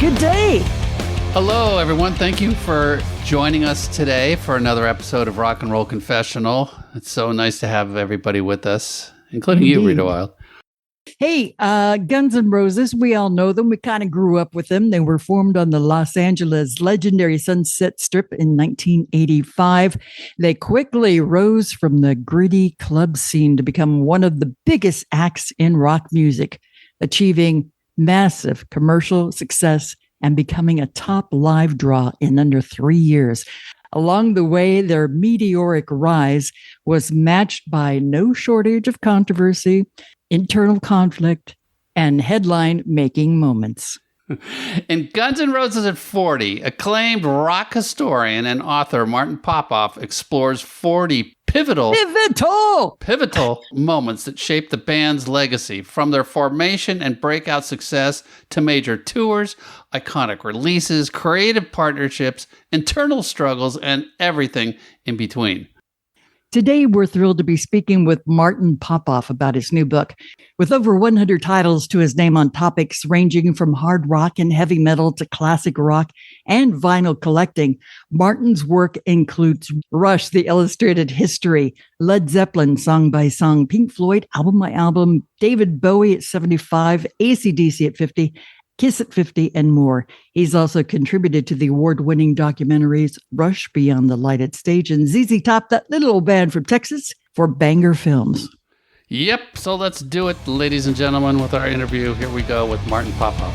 Good day. Hello, everyone. Thank you for joining us today for another episode of Rock and Roll Confessional. It's so nice to have everybody with us, including you, Rita Wild. Hey, Guns N' Roses, we all know them. We kind of grew up with them. They were formed on the Los Angeles legendary Sunset Strip in 1985. They quickly rose from the gritty club scene to become one of the biggest acts in rock music, achieving massive commercial success and becoming a top live draw in under 3 years. Along the way, their meteoric rise was matched by no shortage of controversy, internal conflict, and headline-making moments. In Guns N' Roses at 40, acclaimed rock historian and author Martin Popoff explores 40 pivotal moments that shaped the band's legacy, from their formation and breakout success to major tours, iconic releases, creative partnerships, internal struggles, and everything in between. Today, we're thrilled to be speaking with Martin Popoff about his new book. With over 100 titles to his name on topics ranging from hard rock and heavy metal to classic rock and vinyl collecting, Martin's work includes Rush, the Illustrated History, Led Zeppelin, Song by Song, Pink Floyd, Album by Album, David Bowie at 75, AC/DC at 50, Kiss at 50, and more. He's also contributed to the award-winning documentaries Rush, Beyond the Lighted Stage, and ZZ Top, that little old band from Texas, for Banger Films. Yep, so let's do it, ladies and gentlemen, with our interview. Here we go with Martin Popoff.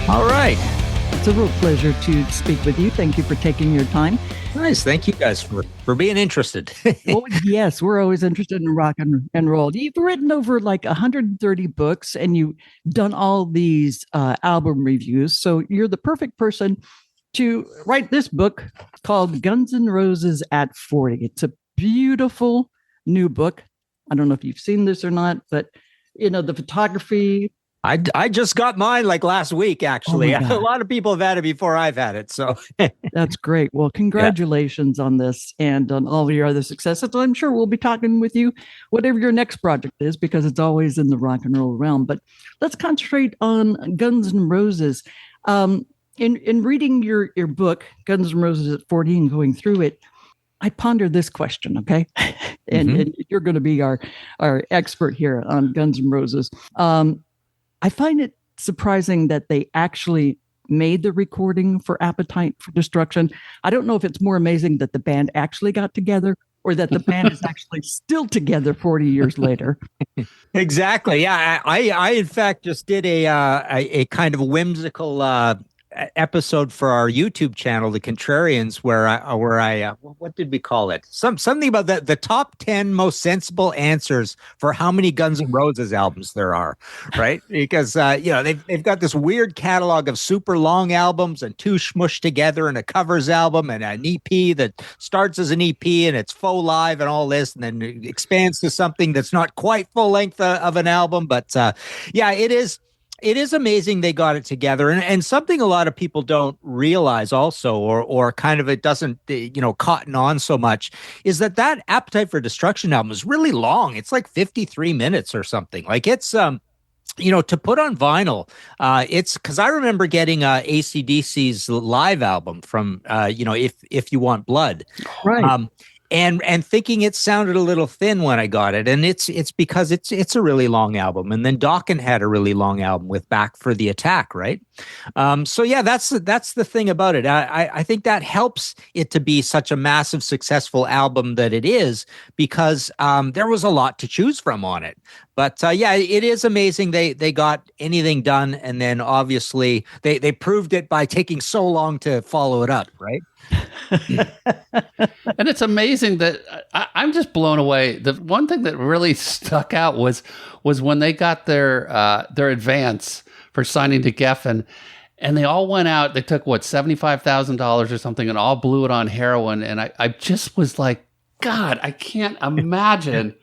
All right. It's a real pleasure to speak with you. Thank you for taking your time. Nice. Thank you guys for being interested. Oh, yes, we're always interested in rock and roll. You've written over like 130 books and you've done all these album reviews. So you're the perfect person to write this book called Guns N' Roses at 40. It's a beautiful new book. I don't know if you've seen this or not, but you know, the photography. I just got mine like last week, actually. A lot of people have had it before I've had it. So that's great. Well, congratulations on this and on all your other successes. I'm sure we'll be talking with you, whatever your next project is, because it's always in the rock and roll realm. But let's concentrate on Guns N' Roses. In reading your book, Guns N' Roses at 40, and going through it, I pondered this question, okay? And you're going to be our expert here on Guns N' Roses. I find it surprising that they actually made the recording for Appetite for Destruction. I don't know if it's more amazing that the band actually got together or that the band is actually still together 40 years later. Exactly. Yeah, I in fact just did a kind of whimsical episode for our YouTube channel, The Contrarians, where I what did we call it? Something about the top 10 most sensible answers for how many Guns N' Roses albums there are, right? Because they've got this weird catalog of super long albums and two smushed together and a covers album and an EP that starts as an EP and it's faux live and all this, and then it expands to something that's not quite full length of an album, but it is amazing they got it together. And something a lot of people don't realize also, or kind of it doesn't, cotton on so much, is that Appetite for Destruction album is really long. It's like 53 minutes or something. Like it's, to put on vinyl, it's because I remember getting AC/DC's live album from, If You Want Blood. Right. And thinking it sounded a little thin when I got it, and it's because it's a really long album. And then Dokken had a really long album with Back for the Attack, right? So yeah, that's the thing about it. I think that helps it to be such a massive, successful album that it is, because there was a lot to choose from on it. But it is amazing they got anything done, and then obviously they proved it by taking so long to follow it up, right? And it's amazing that I'm just blown away. The one thing that really stuck out was when they got their advance for signing to Geffen, and they all went out. They took $75,000 or something, and all blew it on heroin. And I just was like, God, I can't imagine,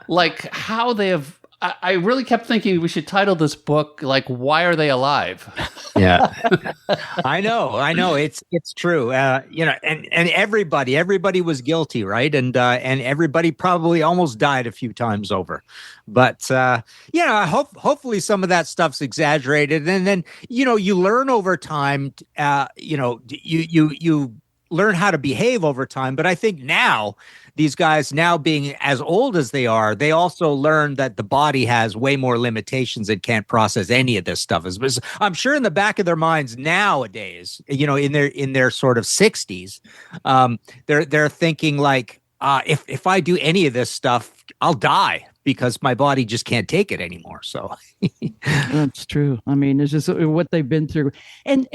like how they have I really kept thinking we should title this book like "Why Are They Alive?" Yeah, I know. It's true. And everybody was guilty, right? And everybody probably almost died a few times over. But hopefully some of that stuff's exaggerated, and then you learn over time. You learn how to behave over time. But I think now, these guys, now being as old as they are, they also learn that the body has way more limitations and can't process any of this stuff. I'm sure in the back of their minds nowadays, in their sort of 60s, they're thinking like, if I do any of this stuff, I'll die because my body just can't take it anymore. So that's true. I mean, it's just what they've been through, and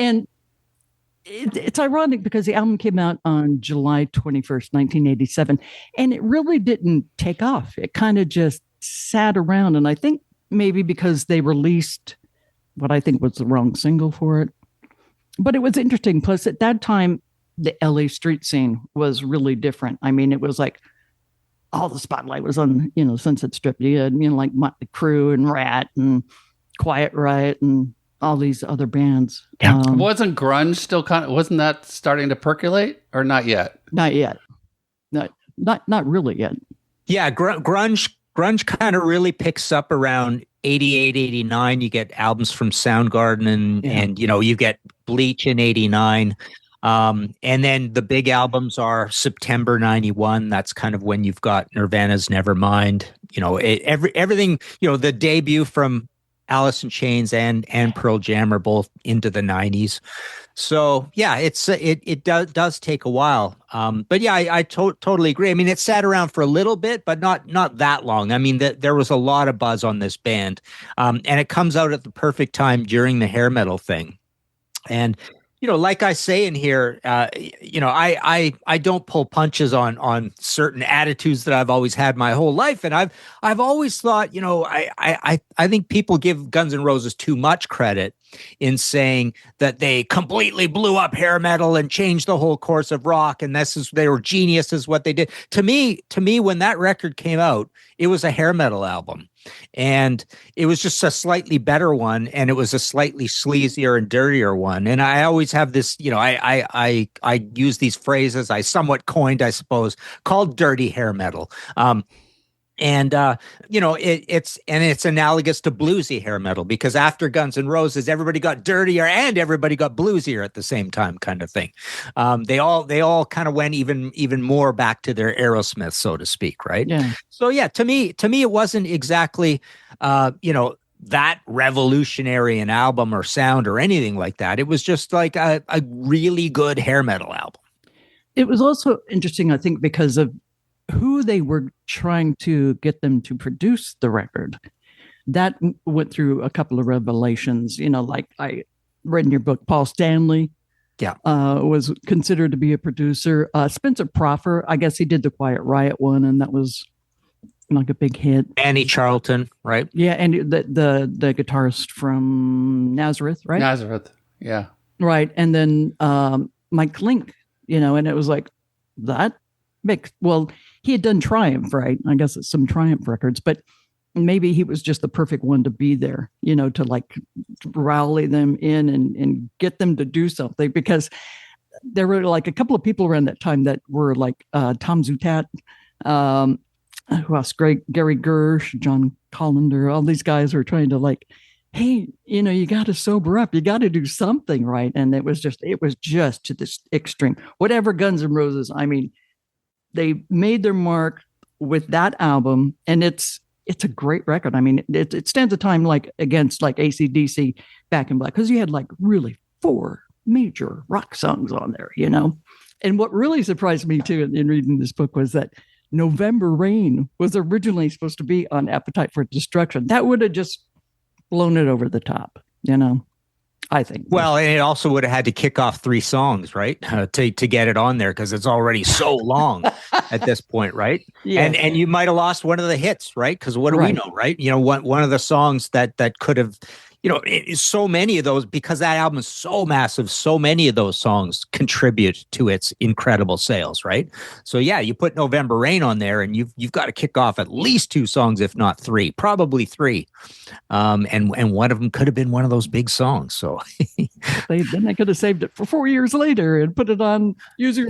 it's ironic because the album came out on July 21st, 1987, and it really didn't take off. It kind of just sat around. And I think maybe because they released what I think was the wrong single for it. But it was interesting. Plus, at that time, the LA street scene was really different. I mean, it was like all the spotlight was on, Sunset Strip. You had, like Motley Crue and Rat and Quiet Riot and all these other bands. Yeah. Wasn't grunge still wasn't that starting to percolate, or not yet? Not yet. Not really yet. Yeah, grunge kind of really picks up around 88, 89. You get albums from Soundgarden and you get Bleach in 89. And then the big albums are September 91. That's kind of when you've got Nirvana's Nevermind. Everything, the debut from Alice in Chains and Pearl Jam are both into the 90s. So yeah, it does take a while. But yeah, I totally agree. I mean, it sat around for a little bit, but not that long. I mean, there was a lot of buzz on this band. And it comes out at the perfect time during the hair metal thing. And like I say in here, I don't pull punches on certain attitudes that I've always had my whole life, and I've always thought, I think people give Guns N' Roses too much credit in saying that they completely blew up hair metal and changed the whole course of rock, and they were geniuses what they did. To me, when that record came out, it was a hair metal album. And it was just a slightly better one, and it was a slightly sleazier and dirtier one. And I always have this, I use these phrases I somewhat coined, I suppose, called dirty hair metal. It's analogous to bluesy hair metal, because after Guns N' Roses, everybody got dirtier and everybody got bluesier at the same time, kind of thing. They all kind of went even more back to their Aerosmith, so to speak, right? Yeah. So yeah, to me, it wasn't exactly, that revolutionary an album or sound or anything like that. It was just like a really good hair metal album. It was also interesting, I think, because of who they were trying to get them to produce the record. That went through a couple of revelations, like I read in your book, Paul Stanley was considered to be a producer. Spencer Proffer, I guess he did the Quiet Riot one, and that was like a big hit. Annie Charlton, right? Yeah, and the guitarist from Nazareth, right? Nazareth, yeah. Right, and then Mike Link, and it was like, that makes, well, he had done Triumph, right? I guess it's some Triumph records, but maybe he was just the perfect one to be there, to like rally them in and get them to do something, because there were like a couple of people around that time that were like Tom Zutat, who else? Gary Gersh, John Collender, all these guys were trying to like, hey, you got to sober up. You got to do something, right? And it was just to this extreme. Whatever Guns N' Roses, I mean, they made their mark with that album, and it's a great record. I mean, it stands a time like against like AC/DC, Back in Black, because you had like really 4 major rock songs on there, And what really surprised me too in reading this book was that November Rain was originally supposed to be on Appetite for Destruction. That would have just blown it over the top, I think. Well, and it also would have had to kick off 3 songs, right? To get it on there, because it's already so long at this point, right? Yeah. And you might have lost one of the hits, right? Because what do we know, right? One of the songs that could have, so many of those, because that album is so massive, so many of those songs contribute to its incredible sales, right? So yeah, you put November Rain on there and you've got to kick off at least 2 songs, if not 3, probably 3. And one of them could have been one of those big songs. So then they could have saved it for 4 years later and put it on user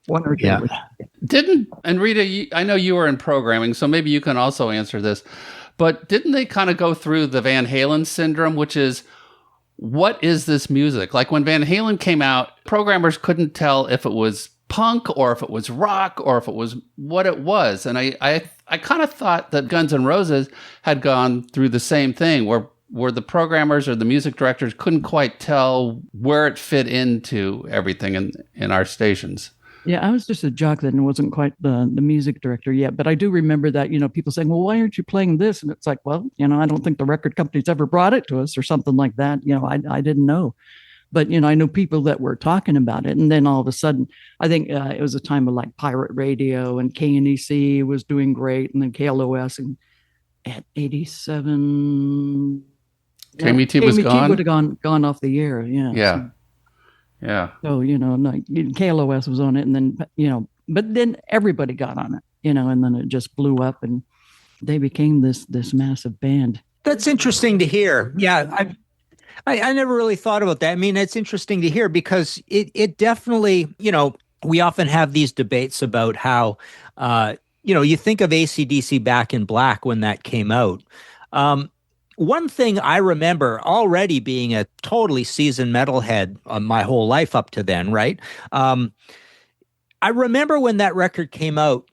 one or two. Yeah. And Rita, I know you were in programming, so maybe you can also answer this. But didn't they kind of go through the Van Halen syndrome, which is, what is this music? Like when Van Halen came out, programmers couldn't tell if it was punk or if it was rock or if it was what it was. And I kind of thought that Guns N' Roses had gone through the same thing, where the programmers or the music directors couldn't quite tell where it fit into everything in our stations. Yeah, I was just a jock then and wasn't quite the music director yet. But I do remember that, people saying, well, why aren't you playing this? And it's like, well, I don't think the record company's ever brought it to us or something like that. I didn't know. But, I know people that were talking about it. And then all of a sudden, I think it was a time of like pirate radio, and KNEC was doing great. And then KLOS, and at 87... KMT was gone? would have gone off the air, yeah. Yeah. So. Yeah. So, KLOS was on it, and then, but then everybody got on it, and then it just blew up and they became this massive band. That's interesting to hear. Yeah. I never really thought about that. I mean, it's interesting to hear because it definitely, we often have these debates about how, you think of AC/DC Back in Black when that came out. One thing I remember, already being a totally seasoned metalhead my whole life up to then, right? I remember when that record came out,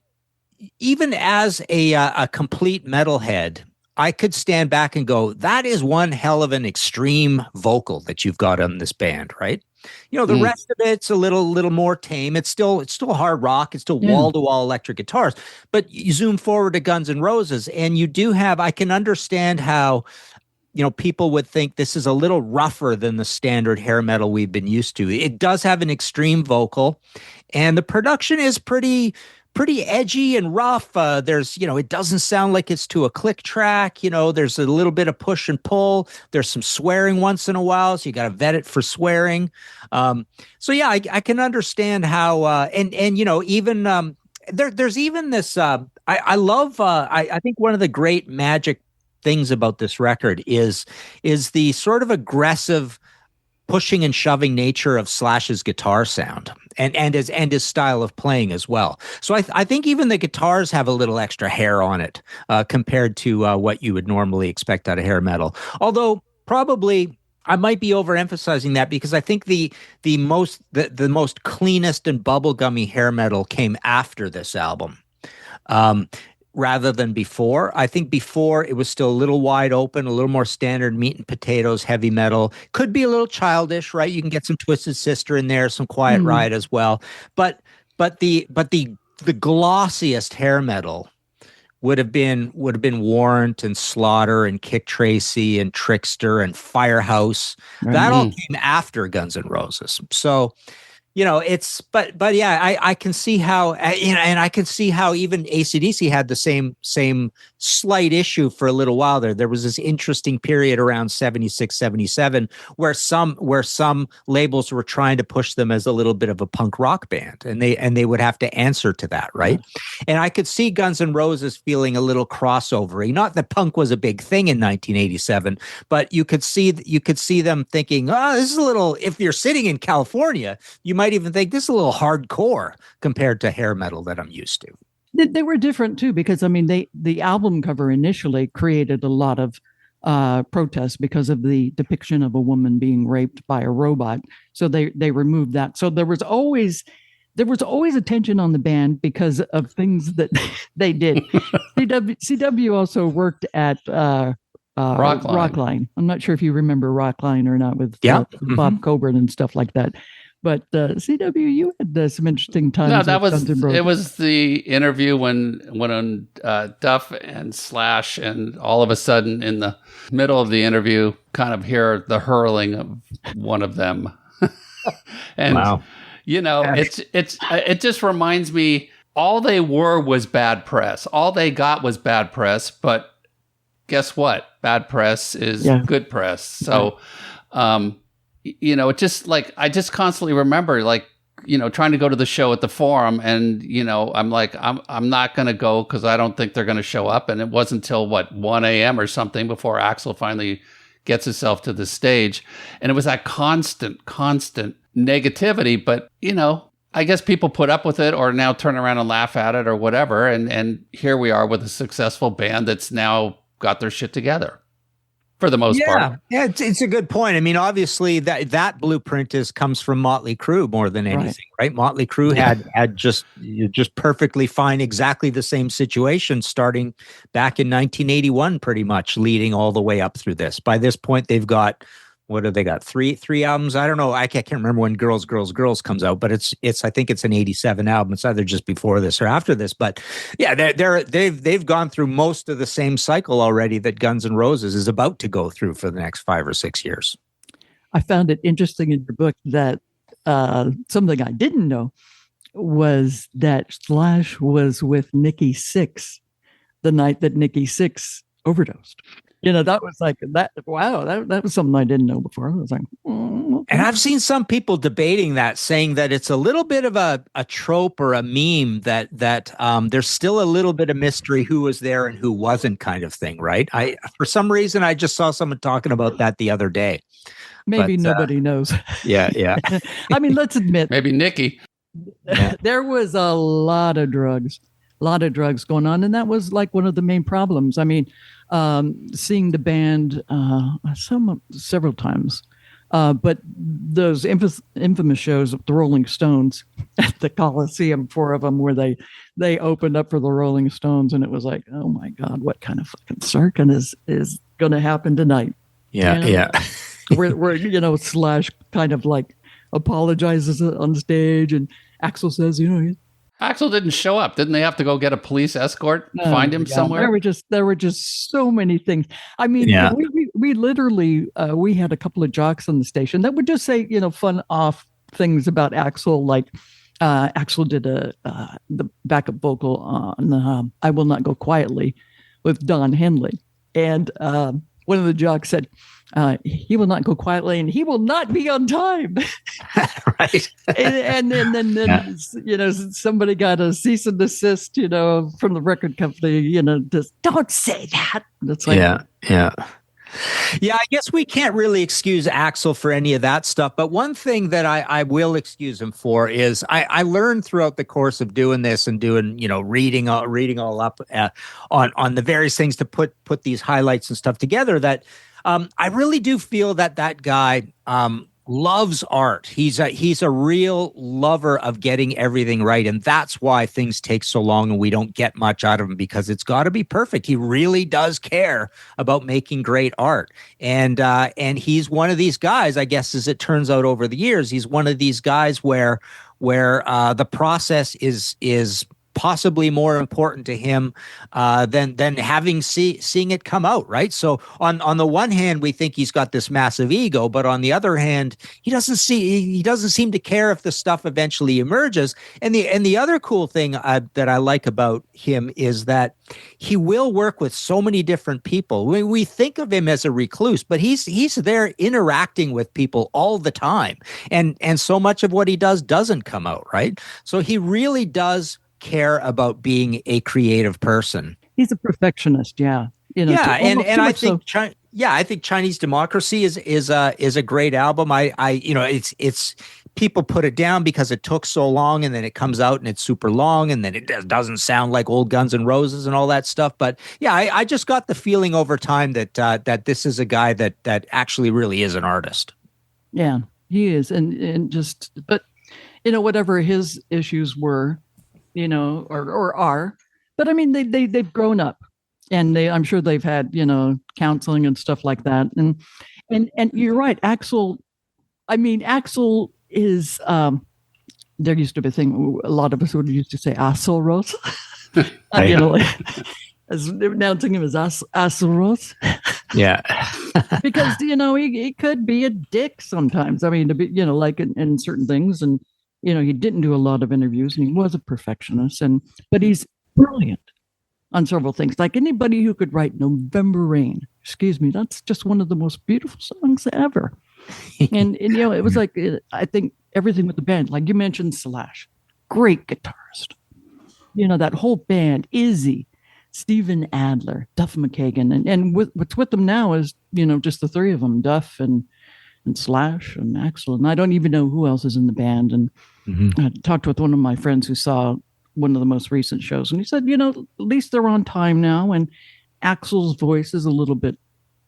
even as a complete metalhead, I could stand back and go, that is one hell of an extreme vocal that you've got on this band, right? The rest of it's a little more tame. It's still hard rock. It's still wall-to-wall electric guitars. But you zoom forward to Guns N' Roses, and you do have, I can understand how, people would think this is a little rougher than the standard hair metal we've been used to. It does have an extreme vocal, and the production is pretty edgy and rough. There's, it doesn't sound like it's to a click track. There's a little bit of push and pull. There's some swearing once in a while, so you got to vet it for swearing. So yeah, I can understand how, and even there's even this. I love. I think one of the great magic things about this record is the sort of aggressive pushing and shoving nature of Slash's guitar sound and his style of playing as well. So I think even the guitars have a little extra hair on it compared to what you would normally expect out of hair metal. Although probably I might be overemphasizing that because I think the most cleanest and bubblegummy hair metal came after this album. Rather than before. I think before it was still a little wide open, a little more standard meat and potatoes, heavy metal. Could be a little childish, right? You can get some Twisted Sister in there, some Quiet Riot as well. But the glossiest hair metal would have been Warrant and Slaughter and Kick Tracy and Trickster and Firehouse. That all came after Guns N' Roses. So it's, but yeah, I can see how, and I can see how even AC/DC had the same slight issue for a little while there. There was this interesting period around 76, 77 where some labels were trying to push them as a little bit of a punk rock band, and they would have to answer to that, right? And I could see Guns N' Roses feeling a little crossovery. Not that punk was a big thing in 1987, but you could see them thinking, oh, this is a little, if you're sitting in California, you might even think this is a little hardcore compared to hair metal that I'm used to. They were different too, because I mean, the album cover initially created a lot of protests because of the depiction of a woman being raped by a robot. So they removed that. So there was always attention on the band because of things that they did. CW also worked at Rockline. I'm not sure if you remember Rockline or not with Bob Coburn and stuff like that. But CW, you had some interesting times. No, it was the interview when Duff and Slash, and all of a sudden in the middle of the interview, kind of hear the hurling of one of them, and wow. It just reminds me, all they were was bad press. All they got was bad press, but guess what? Bad press is good press. So, it just like, I just constantly remember like, trying to go to the show at the Forum, and, I'm like, I'm not going to go because I don't think they're going to show up. And it wasn't until 1 a.m. or something before Axl finally gets himself to the stage. And it was that constant negativity. But, I guess people put up with it or now turn around and laugh at it or whatever. And here we are with a successful band that's now got their shit together for the most part. Yeah, it's a good point. I mean, obviously that blueprint comes from Motley Crue more than anything, right? Motley Crue had just perfectly fine, exactly the same situation starting back in 1981, pretty much leading all the way up through this. By this point, they've got, what have they got? Three albums? I don't know. I can't remember when Girls, Girls, Girls comes out, but it's I think it's an 87 album. It's either just before this or after this. But yeah, they've gone through most of the same cycle already that Guns N' Roses is about to go through for the next 5 or 6 years. I found it interesting in your book that something I didn't know was that Slash was with Nikki Sixx the night that Nikki Sixx overdosed. That was like that. Wow, that was something I didn't know before. I was like, okay. And I've seen some people debating that, saying that it's a little bit of a trope or a meme that there's still a little bit of mystery who was there and who wasn't, kind of thing, right? For some reason, I just saw someone talking about that the other day. Maybe nobody knows. Yeah. I mean, let's admit, maybe Nikki. There was a lot of drugs going on, and that was like one of the main problems. I mean, seeing the band several times, but those infamous shows of the Rolling Stones at the Coliseum, 4 of them, where they opened up for the Rolling Stones, and it was like, oh my God, what kind of fucking circus is going to happen tonight? Yeah. where Slash kind of like apologizes on stage, and Axl says, Axl didn't show up. Didn't they have to go get a police escort, find him somewhere? There were just so many things. I mean, we literally we had a couple of jocks on the station that would just say, fun off things about Axl, like Axl did the backup vocal on "I Will Not Go Quietly" with Don Henley, and one of the jocks said, he will not go quietly and he will not be on time. Right. and then somebody got a cease and desist, from the record company, just don't say that. That's like, Yeah, I guess we can't really excuse Axl for any of that stuff. But one thing that I will excuse him for is I learned throughout the course of doing this and doing, reading all up on the various things to put these highlights and stuff together, that I really do feel that guy loves art. He's a real lover of getting everything right, and that's why things take so long and we don't get much out of him, because it's got to be perfect. He really does care about making great art, and he's one of these guys, I guess, as it turns out over the years, he's one of these guys where the process is possibly more important to him than having seeing it come out, right? So on the one hand, we think he's got this massive ego, but on the other hand, he doesn't seem to care if the stuff eventually emerges. And the other cool thing that I like about him is that he will work with so many different people. We think of him as a recluse, but he's there interacting with people all the time, and so much of what he does doesn't come out, right? So he really does care about being a creative person. He's a perfectionist, yeah. And I think I think Chinese Democracy is a great album. It's people put it down because it took so long, and then it comes out and it's super long, and then it doesn't sound like old Guns N' Roses and all that stuff. But yeah, I just got the feeling over time that this is a guy that actually really is an artist. Yeah, he is, but whatever his issues were, or are, but I mean, they've grown up, and I'm sure they've had, counseling and stuff like that. And you're right. Axl is, there used to be a thing, a lot of us would used to say Axl as announcing him as Axl. Yeah. Because, he could be a dick sometimes. I mean, to be, like in certain things, and, he didn't do a lot of interviews, and he was a perfectionist, but he's brilliant. on several things. Like anybody who could write November Rain, excuse me, that's just one of the most beautiful songs ever. And you know, it was like, I think everything with the band, like you mentioned Slash, great guitarist. You know, that whole band, Izzy, Steven Adler, Duff McKagan, and what's with them now is, you know, just the three of them, Duff and Slash and Axl. And I don't even know who else is in the band. And I talked with one of my friends who saw one of the most recent shows, and he said, you know, at least they're on time now. And Axl's voice is a little bit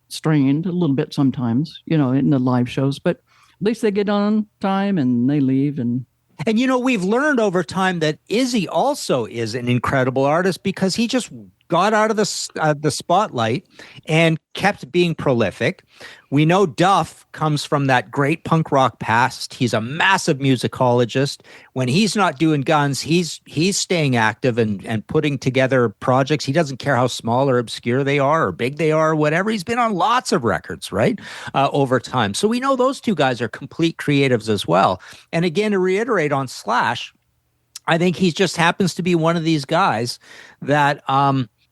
strained, a little bit sometimes, you know, in the live shows, but at least they get on time and they leave. And you know, we've learned over time that Izzy also is an incredible artist because he just got out of the spotlight and kept being prolific. We know Duff comes from that great punk rock past. He's a massive musicologist. When he's not doing Guns, he's staying active and putting together projects. He doesn't care how small or obscure they are or big they are or whatever. He's been on lots of records, right, over time. So we know those two guys are complete creatives as well. And again, to reiterate on Slash, I think he just happens to be one of these guys that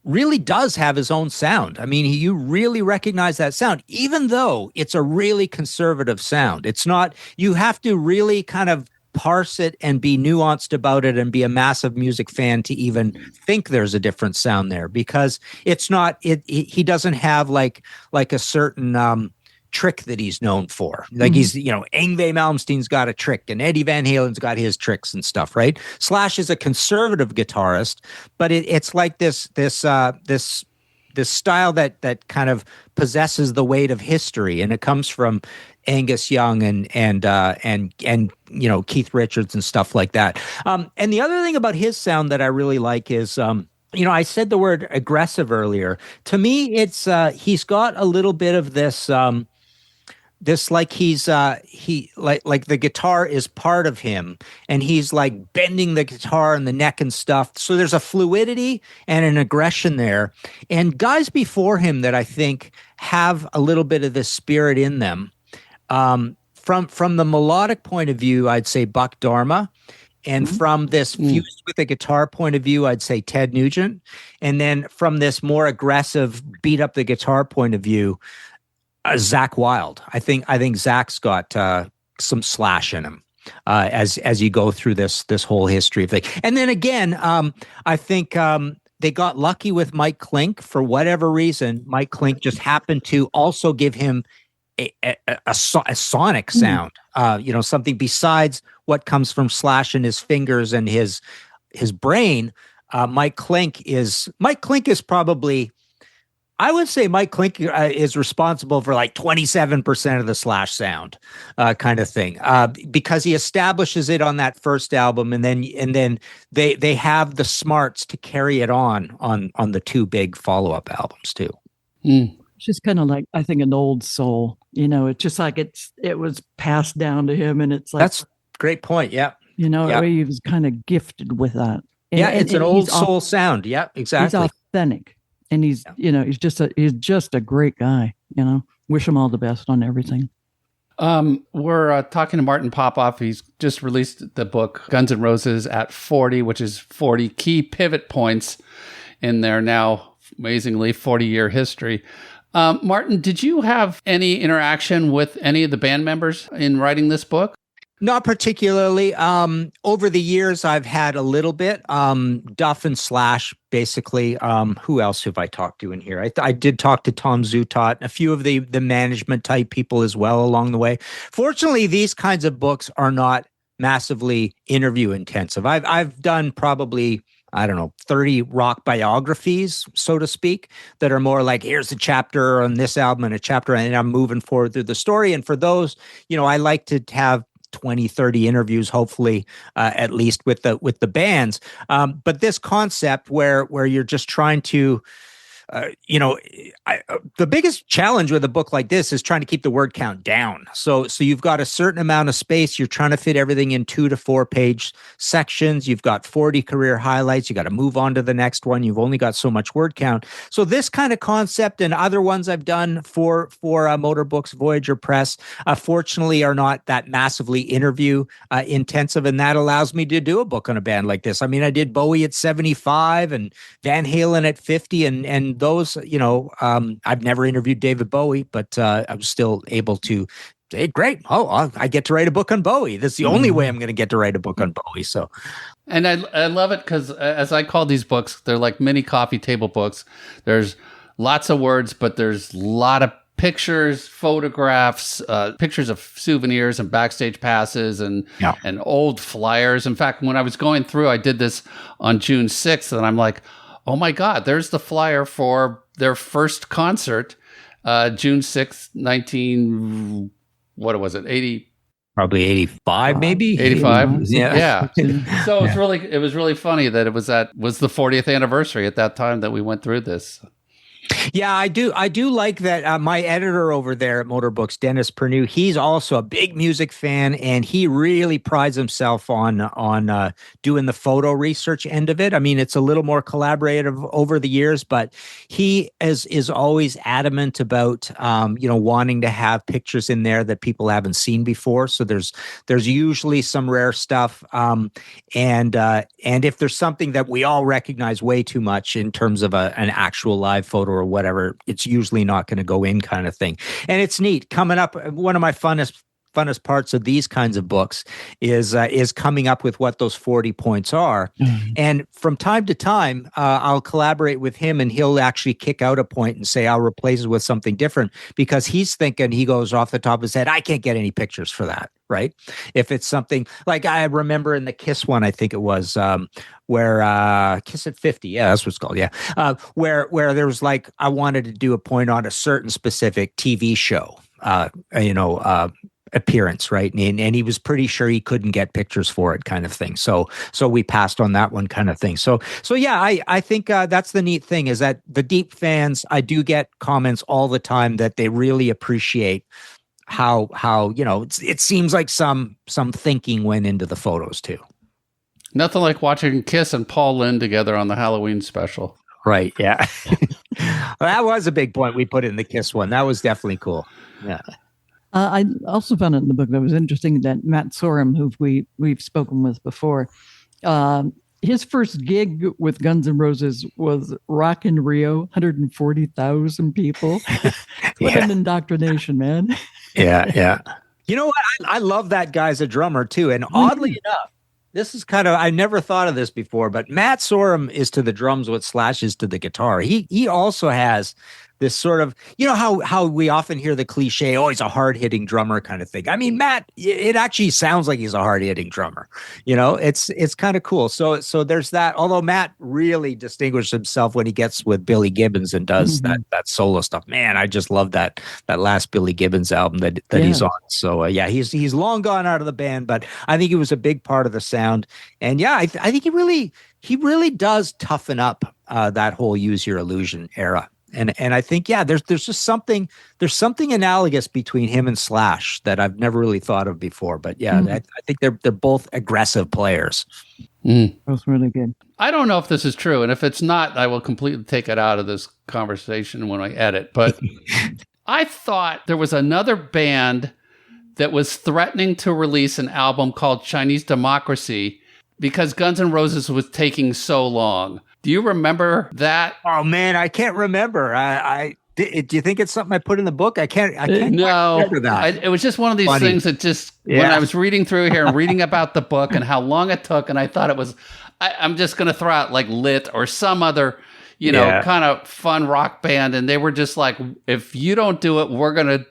really does have his own sound. I mean, you really recognize that sound, even though it's a really conservative sound. It's not, you have to really kind of parse it and be nuanced about it and be a massive music fan to even think there's a different sound there, because it's not, he doesn't have like a certain trick that he's known for. Like he's, you know, Yngwie Malmsteen's got a trick and Eddie Van Halen's got his tricks and stuff, right? Slash is a conservative guitarist, but it's like this style that kind of possesses the weight of history, and it comes from Angus Young and you know, Keith Richards and stuff like that. And the other thing about his sound that I really like is you know, I said the word aggressive earlier. To me, it's he's got a little bit of this this like he's like the guitar is part of him, and he's like bending the guitar and the neck and stuff. So there's a fluidity and an aggression there. And guys before him that I think have a little bit of this spirit in them. From the melodic point of view, I'd say Buck Dharma. And from this fused with a guitar point of view, I'd say Ted Nugent. And then from this more aggressive beat up the guitar point of view, Zakk Wylde. I think Zach's got some Slash in him as you go through this whole history of thing. And then again, I think they got lucky with Mike Klink for whatever reason. Mike Klink just happened to also give him a sonic sound. You know, something besides what comes from Slash and his fingers and his brain. Mike Klink is probably, I would say Mike Klink is responsible for like 27% of the Slash sound kind of thing, because he establishes it on that first album, and then they have the smarts to carry it on the two big follow-up albums too. It's just kind of like, I think, an old soul. You know, it's just like it was passed down to him, and it's like, that's a great point. Yeah, you know, he was kind of gifted with that. And, it's an old soul sound. Yeah, exactly. He's authentic. And he's, you know, he's just a great guy, you know, wish him all the best on everything. We're talking to Martin Popoff. He's just released the book Guns N' Roses at 40, which is 40 key pivot points in their now amazingly 40-year history. Martin, did you have any interaction with any of the band members in writing this book? Not particularly. Over the years, I've had a little bit. Duff and Slash, basically. Who else have I talked to in here? I did talk to Tom Zutaut, a few of the management type people as well along the way. Fortunately, these kinds of books are not massively interview intensive. I've done probably, I don't know, 30 rock biographies, so to speak, that are more like, here's a chapter on this album and a chapter, and I'm moving forward through the story. And for those, you know, I like to have 20, 30 interviews, hopefully, at least with the bands. But this concept where you're just trying to the biggest challenge with a book like this is trying to keep the word count down. So you've got a certain amount of space. You're trying to fit everything in 2 to 4 page sections. You've got 40 career highlights. You got to move on to the next one. You've only got so much word count. So this kind of concept and other ones I've done for Motor Books, Voyager Press, fortunately are not that massively interview intensive, and that allows me to do a book on a band like this. I mean, I did Bowie at 75 and Van Halen at 50, and those, I've never interviewed David Bowie, but I was still able to say, great. Oh, I get to write a book on Bowie. That's the only way I'm going to get to write a book on Bowie. So, and I love it because, as I call these books, they're like mini coffee table books. There's lots of words, but there's a lot of pictures, photographs, pictures of souvenirs and backstage passes and old flyers. In fact, when I was going through, I did this on June 6th, and I'm like, oh my God, there's the flyer for their first concert, June 6th, 19, what was it, 80? Probably 85, maybe 85. Yeah. So it was really funny that it was the 40th anniversary at that time that we went through this. Yeah, I do like that. My editor over there at Motor Books, Dennis Pernew, he's also a big music fan, and he really prides himself on doing the photo research end of it. I mean, it's a little more collaborative over the years, but he is always adamant about wanting to have pictures in there that people haven't seen before. So there's usually some rare stuff, and if there's something that we all recognize way too much in terms of an actual live photo or whatever, it's usually not going to go in, kind of thing. And it's neat. Coming up, one of my funnest parts of these kinds of books is coming up with what those 40 points are. Mm-hmm. And from time to time, I'll collaborate with him, and he'll actually kick out a point and say, I'll replace it with something different, because he's thinking, he goes off the top of his head, I can't get any pictures for that. Right. If it's something like, I remember in the Kiss one, I think it was where Kiss at 50. Yeah, that's what it's called. Yeah. Where there was like, I wanted to do a point on a certain specific TV show, appearance, right? And he was pretty sure he couldn't get pictures for it, kind of thing. So we passed on that one, kind of thing. So yeah, I think that's the neat thing, is that the deep fans, I do get comments all the time that they really appreciate how it seems like some thinking went into the photos too. Nothing like watching Kiss and Paul Lynde together on the Halloween special. Right. Yeah. Well, that was a big point we put in the Kiss one. That was definitely cool. Yeah. I also found it in the book that was interesting that Matt Sorum, who we've spoken with before, his first gig with Guns N' Roses was Rock in Rio, 140,000 people. What an indoctrination, man. Yeah. You know what? I love that guy as a drummer too. And oddly enough, this is I never thought of this before, but Matt Sorum is to the drums what Slash is to the guitar. He also has this sort of, how we often hear the cliche, oh, he's a hard-hitting drummer kind of thing. I mean, Matt, it actually sounds like he's a hard-hitting drummer. It's kind of cool. So there's that. Although Matt really distinguished himself when he gets with Billy Gibbons and does that solo stuff. Man, I just love that last Billy Gibbons album that he's on. So he's long gone out of the band, but I think he was a big part of the sound. And yeah, I think he really does toughen up that whole Use Your Illusion era. And I think, there's just something analogous between him and Slash that I've never really thought of before. But I think they're both aggressive players. That's really good. I don't know if this is true, and if it's not, I will completely take it out of this conversation when I edit. But I thought there was another band that was threatening to release an album called Chinese Democracy because Guns N' Roses was taking so long. Do you remember that? Oh man, I can't remember. Do you think it's something I put in the book? I can't remember that. It was just one of these things that just, when I was reading through here and reading about the book and how long it took, and I thought it was, I'm just going to throw out like Lit or some other, kind of fun rock band. And they were just like, if you don't do it, we're going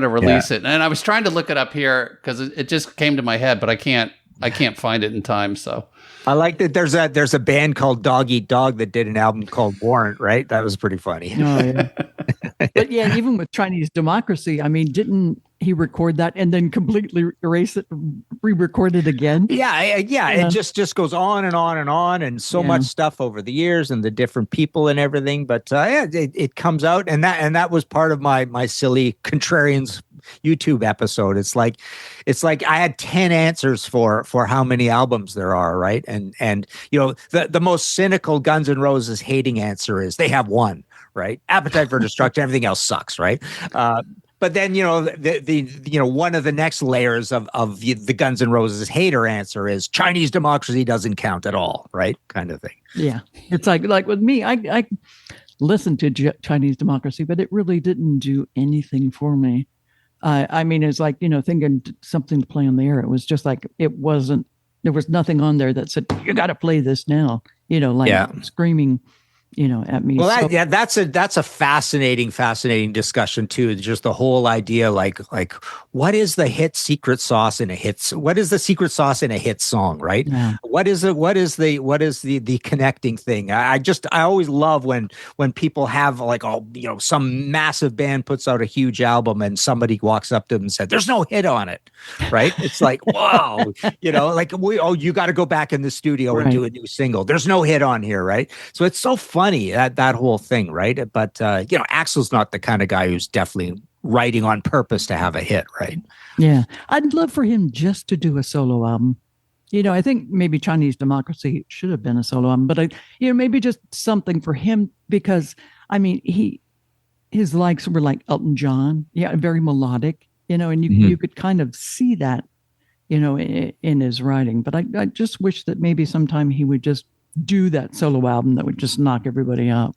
to release it. And I was trying to look it up here because it just came to my head, but I can't find it in time. So I like that there's a band called Dog Eat Dog that did an album called Warrant, right? That was pretty funny. Oh, yeah. But yeah, even with Chinese Democracy, I mean, didn't he record that and then completely erase it, re-record it again? Yeah. It just goes on and on and on, and so much stuff over the years and the different people and everything. But it comes out, and that was part of my silly contrarians YouTube episode. It's like I had 10 answers for how many albums there are, right? And the most cynical Guns N' Roses hating answer is they have one, right? Appetite for Destruction, everything else sucks, right? But then the one of the next layers of the Guns N' Roses hater answer is Chinese Democracy doesn't count at all, right? Kind of thing. Yeah, it's like with me, I listened to Chinese Democracy, but it really didn't do anything for me. I mean, it's like, thinking something to play on the air. It was just like, there was nothing on there that said, you got to play this now, screaming, at me. Well, that's a fascinating discussion too. Just the whole idea, like what is the hit secret sauce in a hit? What is the secret sauce in a hit song, right? Yeah. What is the connecting thing? I always love when people have some massive band puts out a huge album and somebody walks up to them and said, "There's no hit on it," right? It's like, whoa, you got to go back in the studio and do a new single. There's no hit on here, right? So it's so funny that whole thing, right? But Axl's not the kind of guy who's definitely writing on purpose to have a hit, right? Yeah, I'd love for him just to do a solo album. I think maybe Chinese Democracy should have been a solo album, but maybe just something for him, because I mean, his likes were like Elton John, very melodic, and you could kind of see that, in his writing. But I just wish that maybe sometime he would just do that solo album that would just knock everybody out.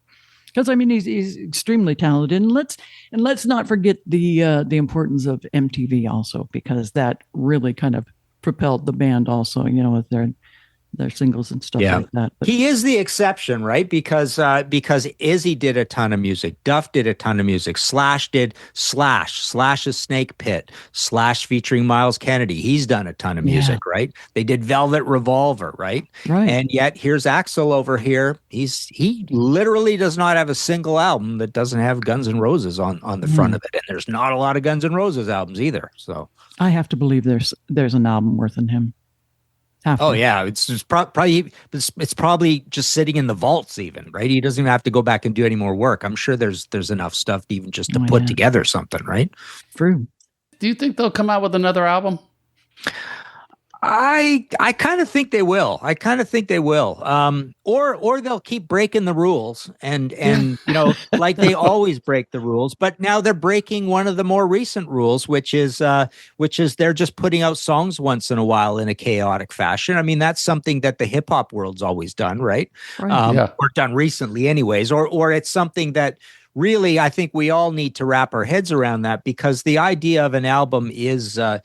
Because I mean, he's extremely talented, and let's not forget the importance of MTV also, because that really kind of propelled the band also, with their singles and stuff like that. But he is the exception, right? Because Izzy did a ton of music, Duff did a ton of music, Slash's Snake Pit, Slash featuring Miles Kennedy. He's done a ton of music, right? They did Velvet Revolver, right? And yet here's Axl over here. He literally does not have a single album that doesn't have Guns N' Roses on the front of it, and there's not a lot of Guns N' Roses albums either. So I have to believe there's an album worth in him. Oh yeah, it's probably just sitting in the vaults, even, right? He doesn't even have to go back and do any more work. I'm sure there's enough stuff even just to put together something, right? True. Do you think they'll come out with another album? I kind of think they will. Or they'll keep breaking the rules and like they always break the rules, but now they're breaking one of the more recent rules, which is they're just putting out songs once in a while in a chaotic fashion. I mean, that's something that the hip hop world's always done, right? Or done recently anyways, or it's something that really, I think we all need to wrap our heads around that, because the idea of an album is a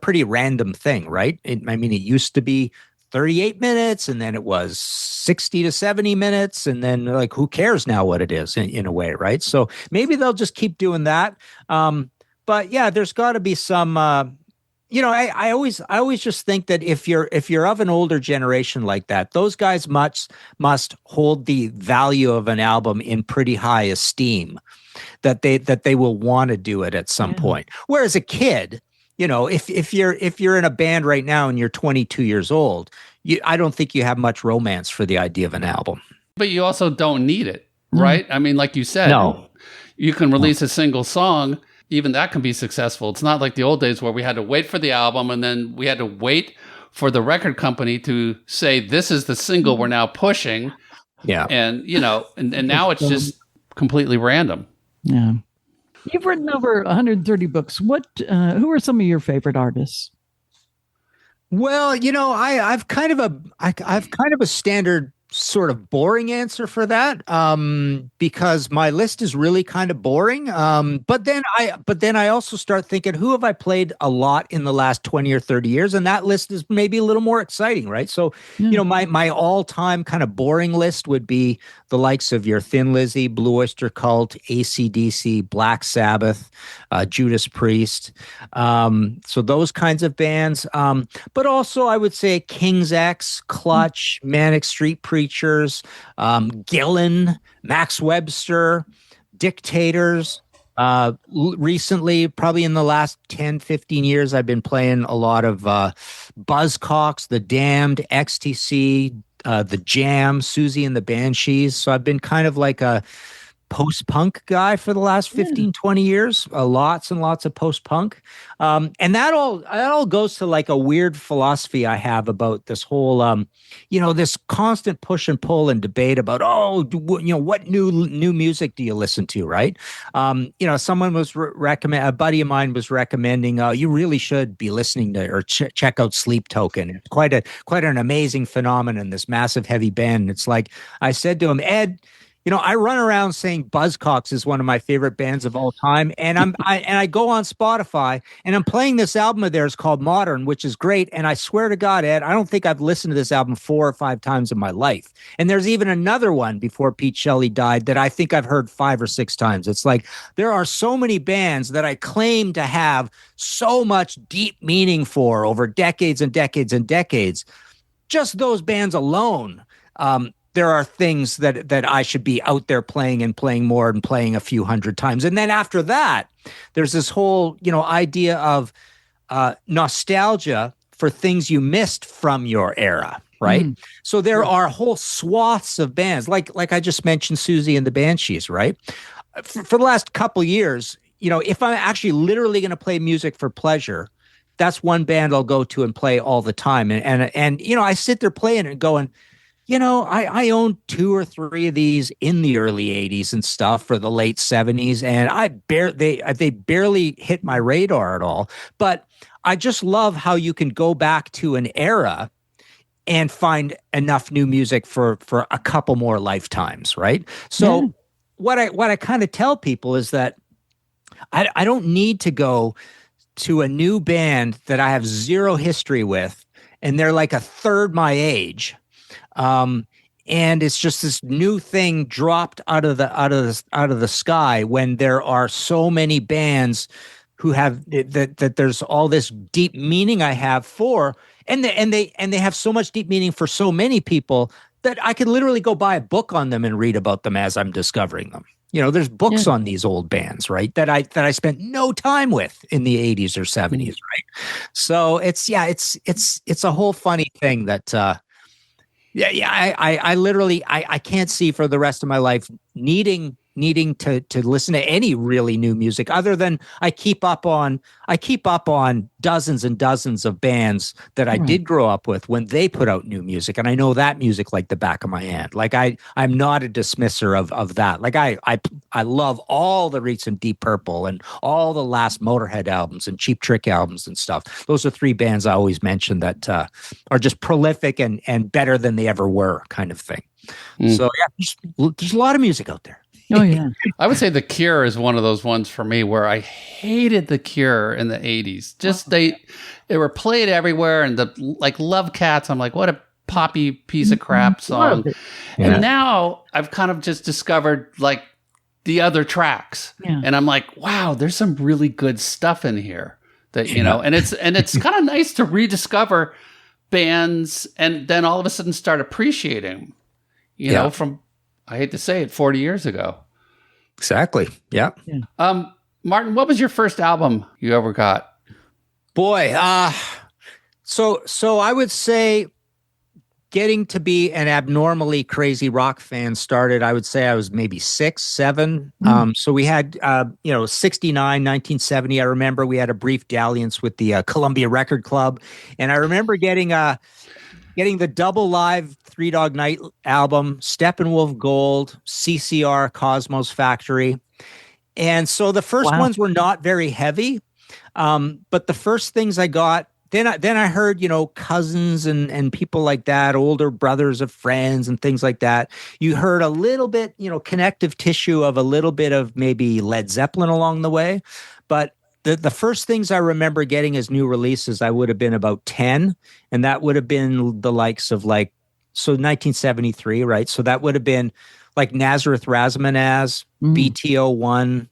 pretty random thing, right? It used to be 38 minutes, and then it was 60 to 70 minutes, and then who cares now what it is in a way, right? So maybe they'll just keep doing that. But yeah, there's got to be some. I always just think that if you're of an older generation like that, those guys must hold the value of an album in pretty high esteem, that they will want to do it at some point. Whereas a kid, if you're in a band right now and you're 22 years old, I don't think you have much romance for the idea of an album. But you also don't need it, right? I mean, like you said, you can release a single song. Even that can be successful. It's not like the old days where we had to wait for the album and then we had to wait for the record company to say, this is the single we're now pushing. Yeah. And, and now it's just completely random. Yeah. You've written over 130 books. Who are some of your favorite artists? Well, I've kind of a standard sort of boring answer for that, because my list is really kind of boring. But then I also start thinking, who have I played a lot in the last 20 or 30 years? And that list is maybe a little more exciting, right? So, my all-time kind of boring list would be the likes of your Thin Lizzy, Blue Oyster Cult, AC/DC, Black Sabbath, Judas Priest. So those kinds of bands. But also I would say King's X, Clutch, Manic Street Preachers, Gillan, Max Webster, Dictators, Recently, probably in the last 10, 15 years, I've been playing a lot of Buzzcocks, The Damned, XTC, The Jam, Susie and the Banshees. So I've been kind of like a post-punk guy for the last 15, 20 years. Lots and lots of post-punk. And that all goes to like a weird philosophy I have about this whole this constant push and pull and debate about, what new music do you listen to, right? Someone was recommend a buddy of mine was recommending, you really should be listening to or check out Sleep Token. It's quite an amazing phenomenon, this massive heavy band. It's like I said to him, Ed, I run around saying Buzzcocks is one of my favorite bands of all time, and I go on Spotify and I'm playing this album of theirs called Modern, which is great. And I swear to God, Ed, I don't think I've listened to this album 4 or 5 times in my life. And there's even another one before Pete Shelley died that I think I've heard 5 or 6 times. It's like there are so many bands that I claim to have so much deep meaning for over decades and decades and decades. Just those bands alone. There are things that I should be out there playing and playing more and playing a few hundred times. And then after that, there's this whole, idea of nostalgia for things you missed from your era, right? So there are whole swaths of bands, like I just mentioned, Susie and the Banshees, right? For the last couple years, if I'm actually literally going to play music for pleasure, that's one band I'll go to and play all the time. And I sit there playing and going, I owned 2 or 3 of these in the early 80s and stuff, for the late 70s, and they barely hit my radar at all. But I just love how you can go back to an era and find enough new music for a couple more lifetimes, right? So what I kind of tell people is that I don't need to go to a new band that I have zero history with, and they're like a third my age. And it's just this new thing dropped out of the sky, when there are so many bands who have that there's all this deep meaning I have for, and they have so much deep meaning for so many people that I could literally go buy a book on them and read about them as I'm discovering them. There's books on these old bands, right? That I spent no time with in the 80s or 70s, right? So it's a whole funny thing that I literally I can't see for the rest of my life needing to listen to any really new music, other than I keep up on dozens and dozens of bands that I did grow up with when they put out new music, and I know that music like the back of my hand. Like I'm not a dismisser of that. Like I love all the recent Deep Purple and all the last Motorhead albums and Cheap Trick albums and stuff. Those are 3 bands I always mention that are just prolific and better than they ever were, kind of thing. So there's a lot of music out there. Oh yeah. I would say The Cure is one of those ones for me where I hated The Cure in the 80s. Just they were played everywhere, and like Love Cats, I'm like, what a poppy piece of crap song. And now I've kind of just discovered like the other tracks. And I'm like, wow, there's some really good stuff in here that, and it's kind of nice to rediscover bands and then all of a sudden start appreciating them, from, I hate to say it, 40 years ago. Exactly. Yeah. Martin, what was your first album you ever got? Boy, so I would say getting to be an abnormally crazy rock fan started, I would say I was maybe 6, 7. So we had, 69, 1970. I remember we had a brief dalliance with the Columbia Record Club. And I remember getting the double live Three Dog Night album, Steppenwolf Gold, CCR Cosmos Factory. And so the first ones were not very heavy. But the first things I got, then I heard, cousins and people like that, older brothers of friends and things like that. You heard a little bit, connective tissue of a little bit of maybe Led Zeppelin along the way. But the first things I remember getting as new releases, I would have been about 10. And that would have been the likes of 1973, right? So that would have been like Nazareth Razmanaz, BTO1.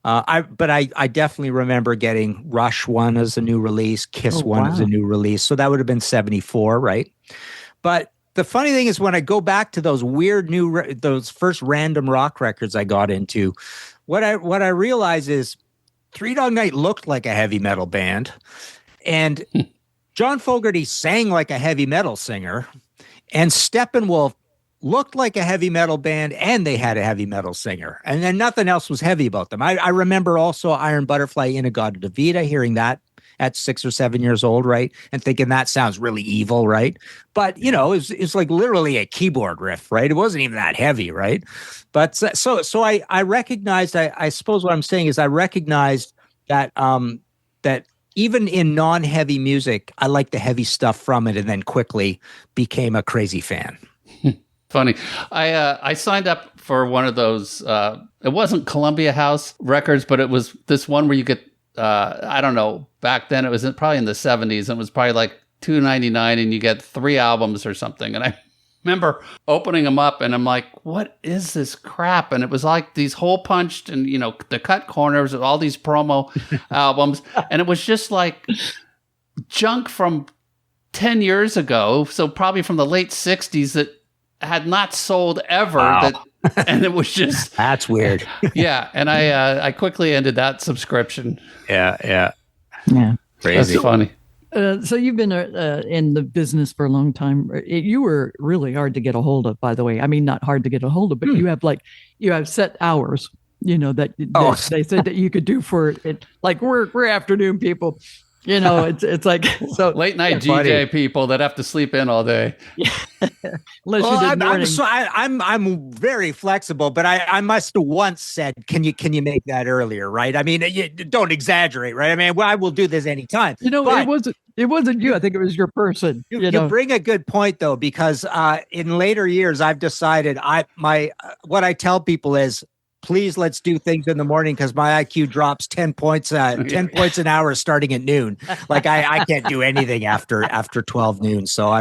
But I definitely remember getting Rush 1 as a new release, Kiss 1 as a new release. So that would have been 74, right? But the funny thing is, when I go back to those weird those first random rock records I got into, what I realize is Three Dog Night looked like a heavy metal band, and John Fogerty sang like a heavy metal singer, and Steppenwolf looked like a heavy metal band, and they had a heavy metal singer, and then nothing else was heavy about them. I remember also Iron Butterfly, In-A-Gadda-Da-Vida, hearing that at 6 or 7 years old, right? And thinking that sounds really evil, right? But, it's like literally a keyboard riff, right? It wasn't even that heavy, right? But so I recognized, I suppose what I'm saying is I recognized that, that even in non-heavy music, I liked the heavy stuff from it, and then quickly became a crazy fan. Funny. I signed up for one of those, it wasn't Columbia House Records, but it was this one where you get, I don't know, back then it was probably in the 70s, and it was probably like $2.99 and you get 3 albums or something. And I remember opening them up and I'm like, what is this crap? And it was like these hole punched and, the cut corners of all these promo albums. And it was just like junk from 10 years ago. So probably from the late 60s that had not sold ever. Wow. And it was just that's weird. Yeah, and I quickly ended that subscription. Yeah. Crazy. That's funny. So you've been in the business for a long time. You were really hard to get a hold of, by the way. I mean, not hard to get a hold of, but you have set hours. That they said that you could do for it. Like we're afternoon people. It's like so late night DJ people that have to sleep in all day. I'm very flexible, but I must have once said, can you make that earlier, right? I mean, don't exaggerate, right? I mean, I will do this anytime. It wasn't you. I think it was your person. You bring a good point though, because in later years I've decided what I tell people is, please, let's do things in the morning because my IQ drops 10 points, 10 points an hour starting at noon. Like I can't do anything after 12 noon. So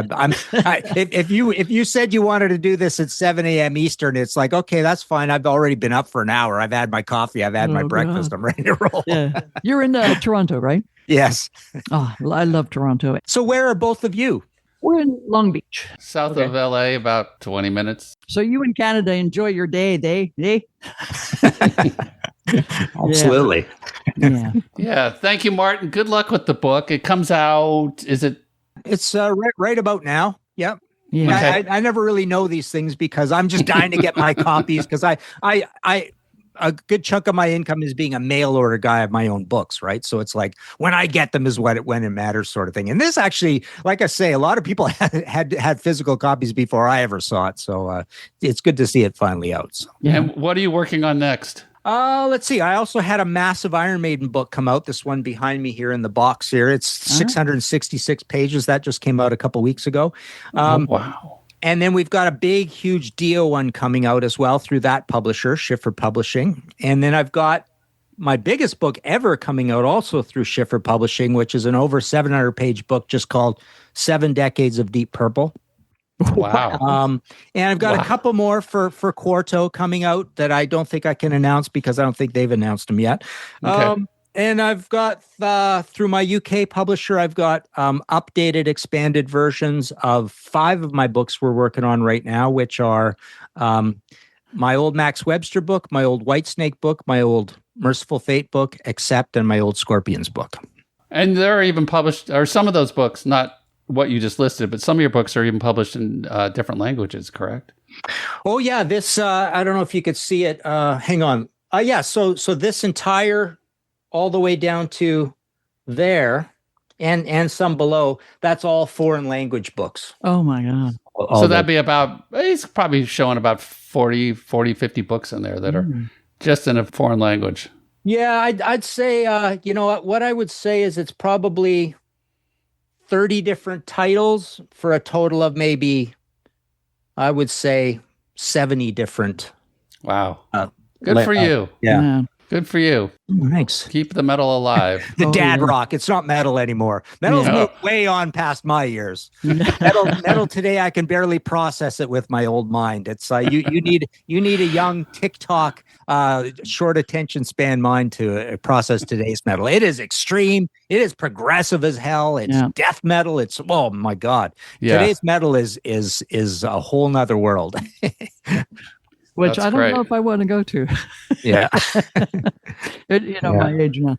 if you said you wanted to do this at 7 a.m. Eastern, it's like, okay, that's fine. I've already been up for an hour. I've had my coffee. I've had my breakfast. I'm ready to roll. Yeah. You're in Toronto, right? Yes. Oh, I love Toronto. So where are both of you? We're in Long Beach. South of LA, about 20 minutes. So you in Canada enjoy your day. Absolutely. Yeah. Thank you, Martin. Good luck with the book. It comes out, is it? It's right about now. Yep. Yeah. Okay. I never really know these things because I'm just dying to get my copies because I a good chunk of my income is being a mail order guy of my own books, right? So it's like when I get them is when it matters, sort of thing. And this actually, like I say, a lot of people had physical copies before I ever saw it, so it's good to see it finally out. So. Yeah. And what are you working on next? Let's see. I also had a massive Iron Maiden book come out. This one behind me here in the box here. It's 666 pages. That just came out a couple weeks ago. Wow. And then we've got a big, huge Dio one coming out as well through that publisher, Schiffer Publishing. And then I've got my biggest book ever coming out also through Schiffer Publishing, which is an over 700-page book just called 7 Decades of Deep Purple. Wow. And I've got a couple more for Quarto coming out that I don't think I can announce because I don't think they've announced them yet. Okay. And I've got, through my UK publisher, I've got updated, expanded versions of 5 of my books we're working on right now, which are my old Max Webster book, my old Whitesnake book, my old Merciful Fate book, Accept, and my old Scorpions book. And they're even published, or some of those books, not what you just listed, but some of your books are even published in different languages, correct? Oh, yeah. This, I don't know if you could see it. Hang on. Yeah. So this entire... all the way down to there and some below, that's all foreign language books. Oh my God. So that'd be about, he's probably showing about 40, 50 books in there that are just in a foreign language. Yeah, I'd say, what I would say is it's probably 30 different titles for a total of maybe, I would say 70 different. Wow. Good for you. Yeah. Good for you. Thanks. Keep the metal alive. The dad rock. It's not metal anymore. Metal's moved way on past my years. Metal today, I can barely process it with my old mind. It's you need a young TikTok, short attention span mind to process today's metal. It is extreme. It is progressive as hell. It's death metal. It's oh my God. Today's metal is a whole nother world. which That's I don't know great. if I want to go to. Yeah. My age now.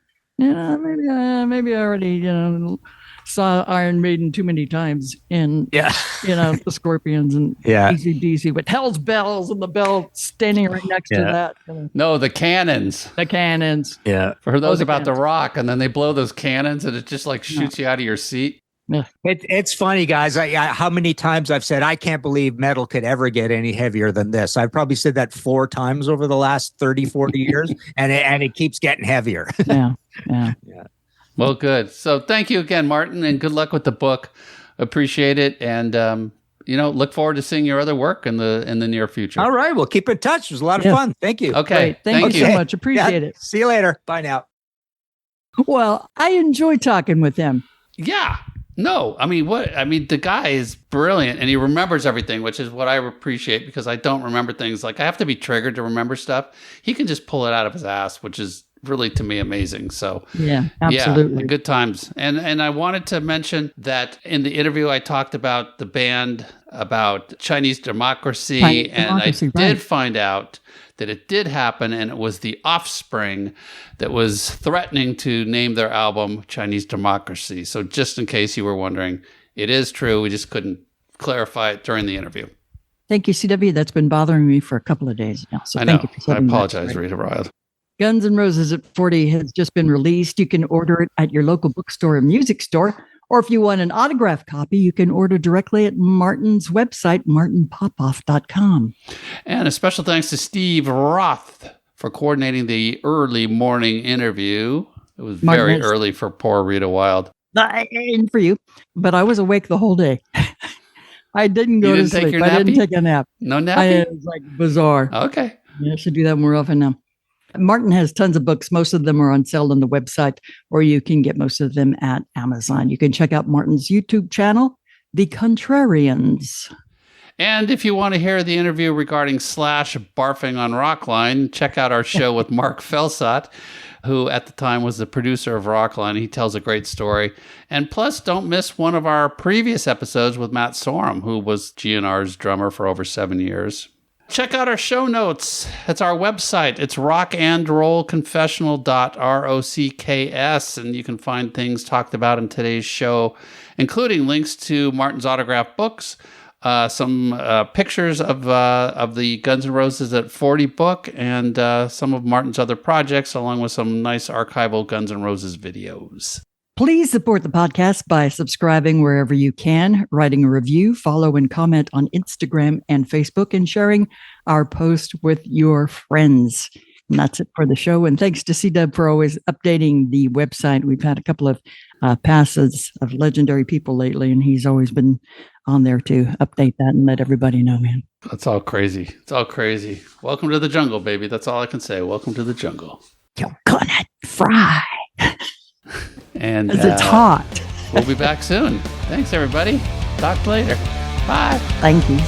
Maybe I already, saw Iron Maiden too many times in, Yeah. the Scorpions and Yeah. AC/DC with Hell's Bells and the bell standing right next to Yeah. that. No, the cannons. The cannons. Yeah. For those the about the cannons. rock, and then they blow those cannons, and it just like shoots you out of your seat. It's funny, guys. How many times I've said I can't believe metal could ever get any heavier than this. I've probably said that 4 times over the last 30, 40 years, and it keeps getting heavier. Yeah. Well, good. So thank you again, Martin, and good luck with the book. Appreciate it, and look forward to seeing your other work in the near future. All right, we'll keep in touch. It was a lot of fun. Thank you. Okay, Great. Thank you so much. Appreciate it. See you later. Bye now. Well, I enjoy talking with him. Yeah. No, the guy is brilliant, and he remembers everything, which is what I appreciate, because I don't remember things. Like, I have to be triggered to remember stuff. He can just pull it out of his ass, which is really, to me, amazing. So yeah, absolutely. Yeah, good times. And I wanted to mention that in the interview I talked about the band, about Chinese democracy, I did find out that it did happen, and it was the Offspring that was threatening to name their album Chinese Democracy. So just in case you were wondering, it is true. We just couldn't clarify it during the interview. Thank you, CW. That's been bothering me for a couple of days now. So I know. Thank you for I apologize, Rita Ryle. Guns N' Roses at 40 has just been released. You can order it at your local bookstore or music store. Or if you want an autographed copy, you can order directly at Martin's website, martinpopoff.com. And a special thanks to Steve Roth for coordinating the early morning interview. It was very early for poor Rita Wild. And for you, but I was awake the whole day. I didn't go to sleep. I didn't take a nap. No napping? It was like bizarre. Okay. I should do that more often now. Martin has tons of books. Most of them are on sale on the website, or you can get most of them at Amazon. You can check out Martin's YouTube channel, The Contrarians. And if you want to hear the interview regarding Slash barfing on Rockline, check out our show with Mark Felsat, who at the time was the producer of Rockline. He tells a great story. And plus, don't miss one of our previous episodes with Matt Sorum, who was GNR's drummer for over 7 years. Check out our show notes. It's our website. It's rockandrollconfessional.rocks, and you can find things talked about in today's show, including links to Martin's autographed books, some pictures of the Guns N' Roses at 40 book, and some of Martin's other projects, along with some nice archival Guns N' Roses videos. Please support the podcast by subscribing wherever you can, writing a review, follow and comment on Instagram and Facebook, and sharing our post with your friends. And that's it for the show. And thanks to C-Dub for always updating the website. We've had a couple of passes of legendary people lately, and he's always been on there to update that and let everybody know, man. That's all crazy. It's all crazy. Welcome to the jungle, baby. That's all I can say. Welcome to the jungle. You're gonna fry. And it's hot. We'll be back soon. Thanks, everybody. Talk later. Bye. Thank you.